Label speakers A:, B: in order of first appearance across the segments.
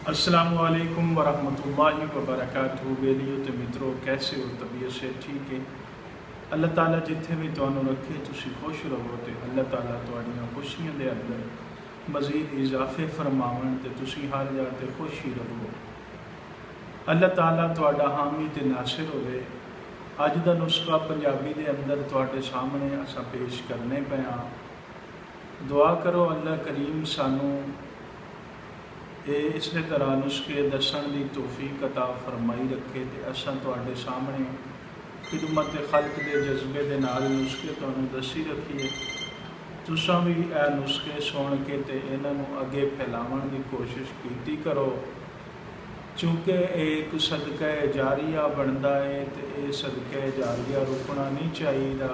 A: السلام علیکم ورحمۃ اللہ وبرکاتہ بیلیو تے مترو کیسے ہو؟ طبیعت سے ٹھیک ہے؟ اللہ تعالیٰ جتنے بھی تمہیں رکھے تسی خوش رہو تے اللہ تعالیٰ تہاڈیاں خوشیاں دے اندر مزید اضافے فرماون تے تسی ہر جگہ تے خوش ہی رہو۔ اللہ تعالیٰ تہاڈا حامی تے ناصر ہوئے۔ اج دا نسخہ پنجابی دے اندر تہاڈے سامنے اساں پیش کرنے پے ہاں۔ دعا کرو اللہ کریم سانوں اسی طرح نسخے دسن دی توفیق عطا فرمائی رکھے تے اساں تہاڈے سامنے خدمت خلق دے جذبے دے نال نسخے تانوں دسی رکھیے۔ تساں بھی اے نسخے سن کے تے انہاں نوں اگے پھیلاون دی کوشش کیتی کرو، چونکہ ایک صدقہ جاریہ بندا ہے تے اے صدقہ جاریہ رکنا نہیں چاہیے۔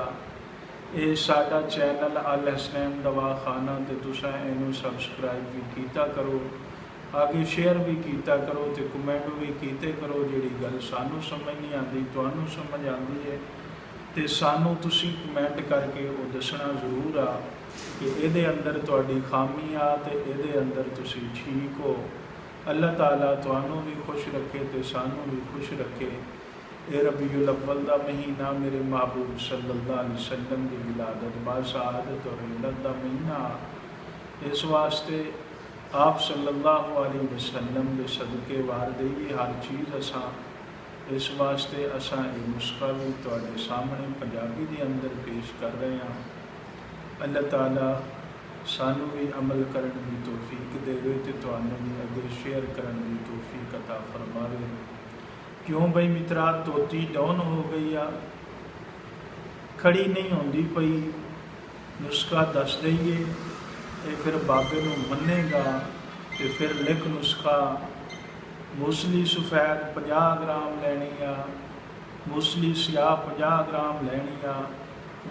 A: اے ساڈا چینل الحسنین دواخانہ تے تساں اینوں سبسکرائب بھی کیتا کرو، آگے شیئر بھی کیتا کرو تے کمنٹ بھی کیتے کرو۔ جیڑی گل سانوں سمجھ نہیں آتی تانوں سمجھ آتی ہے تے سانوں تسی کمنٹ کر کے وہ دسنا ضرور آ کہ اے دے اندر تہاڈی خامی آ تے اے دے اندر تسی ٹھیک ہو۔ اللہ تعالیٰ تانوں بھی خوش رکھے تے سانوں بھی خوش رکھے۔ اے ربیع الاول دا مہینہ میرے محبوب صلی اللہ علیہ وسلم دی ولادت باسعادت اور علت دا مہینہ، اس واسطے آپ صلی اللہ علیہ وسلم دے صدقے واردی ہر چیز اساں اس واسطے اساں یہ نسخہ بھی تہاڈے سامنے پنجابی دے اندر پیش کر رہے ہیں۔ اللہ تعالیٰ سانوں بھی عمل کرن دی توفیق دے تے تانوں بھی اگے شیئر کرن دی توفیق عطا فرماوے۔ کیوں بھئی مترا توتی ڈاؤن ہو گئی آ، کھڑی نہیں ہوندی پئی، نسخہ دس دئیے تے پھر بابے نوں منے گا تے پھر لکھ نسخہ موسلی سفید 50 گرام لینی آ، موسلی سیاہ 50 گرام لینی آ،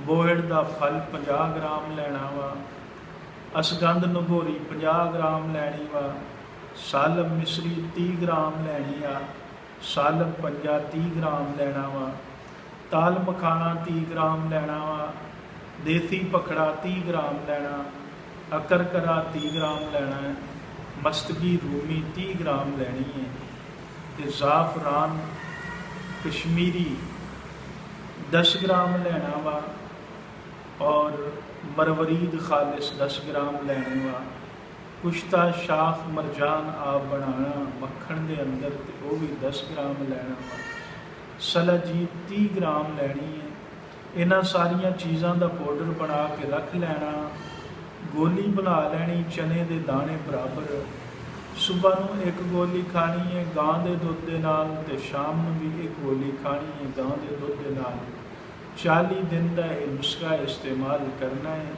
A: بوہڑ دا پھل 50 گرام لینا وا، اسگند نگوری 50 گرام لینی وا، سالب مصری 30 گرام لینی آ، سالب پنجا 30 گرام لینا وا، تال مکھانا 30 گرام لینا وا، دیسی پکھڑا 30 گرام لینا، اکر کرا 30 گرام لینا ہے، مستگی رومی 30 گرام لینی ہے، تے زعفران کشمیری 10 گرام لینا وا، اور مرورید خالص 10 گرام لینے وا، کشتہ شاخ مرجان آپ بنانا مکھن دے اندر تے وہ بھی 10 گرام لینا وا، سلاجید 30 گرام لینی ہے۔ انہاں ساریاں چیزاں دا پاؤڈر بنا کے رکھ لینا، گولی بنا لینی چنے دے دانے برابر، صبح نوں ایک گولی کھانی ہے گاں دے دودھ دے نال تے شام نوں بھی ایک گولی کھانی ہے گاں دے دودھ دے نال۔ 40 دن دا یہ نسخہ استعمال کرنا ہے۔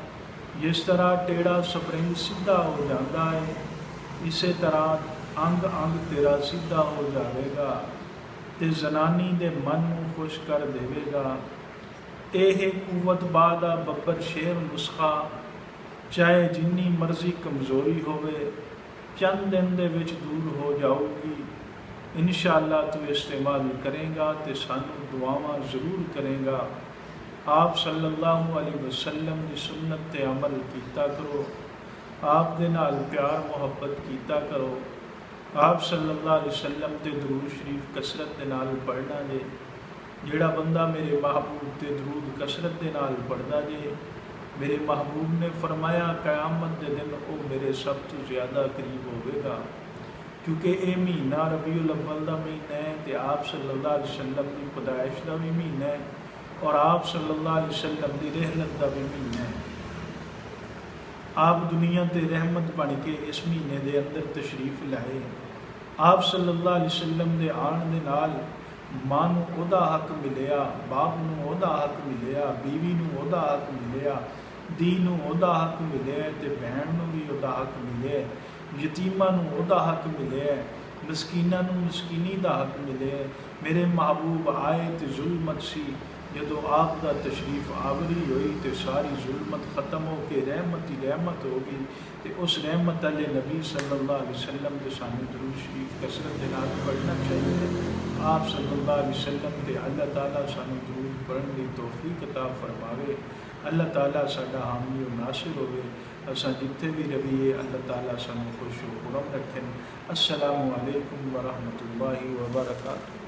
A: جس طرح ٹیڑھا سپرنگ سیدھا ہو جاتا ہے، اسی طرح انگ انگ تیرا سیدھا ہو جاوے گا تے زنانی دے من نوں خوش کر دے گا۔ یہ قوت بعد ببر شیر نسخہ، چاہے جنی مرضی کمزوری ہوئے چند دن دے وچ دور ہو جاؤ گی۔ انشاءاللہ تو استعمال کرے گا تے سانوں دعاواں ضرور کرے گا۔ آپ صلی اللہ علیہ وسلم دی سنت تے عمل کیتا کرو، آپ دے نال پیار محبت کیتا کرو، آپ صلی اللہ علیہ وسلم تے درود شریف کثرت دے نال پڑھنا جے۔ جیڑا بندہ میرے محبوب تے درود کثرت دے نال پڑھدا جے، میرے محبوب نے فرمایا قیامت دے دن وہ میرے سب تو زیادہ قریب ہوئے گا، کیونکہ یہ مہینہ ربیع الاول دا مہینہ ہے تے آپ صلی اللہ علیہ وسلم کی پیدائش دا بھی مہینہ ہے اور آپ صلی اللہ علیہ وسلم دی رحلت دا بھی مہینہ ہے۔ آپ دنیا تے رحمت بن کے اس مہینے دے اندر تشریف لائے۔ آپ صلی اللہ علیہ وسلم دے آن دے نال ماں نوں اوہدا حق ملیا، باپ نوں اوہدا حق ملیا، بیوی نوں اوہدا حق ملیا، دی نوں اوہدا حق ملیا تے بہن نوں بھی اوہدا حق ملیا، یتیماں نوں اوہدا حق ملیا، مسکیناں نوں مسکینی دا حق ملیا۔ میرے محبوب آئے تے ظلمت سی، جدو آپ دا تشریف آوری ہوئی تے ساری ظلمت ختم ہو کے رحمت ہی رحمت ہو گئی تے اس رحمت علی نبی صلی اللہ علیہ وسلم دے سامنے درود شریف کثرت دے نال پڑھنا چاہیے۔ آپ صلی اللہ علیہ وسلم تے اللہ تعالیٰ سانوں درود پڑھن دی توفیق عطا فرماوے۔ اللہ تعالیٰ ساڈا حامی و ناصر ہوئے، اساں جتھے بھی رہیے اللہ تعالیٰ سانو خوش و خرم رکھیں۔ السلام علیکم ورحمۃ اللہ وبرکاتہ۔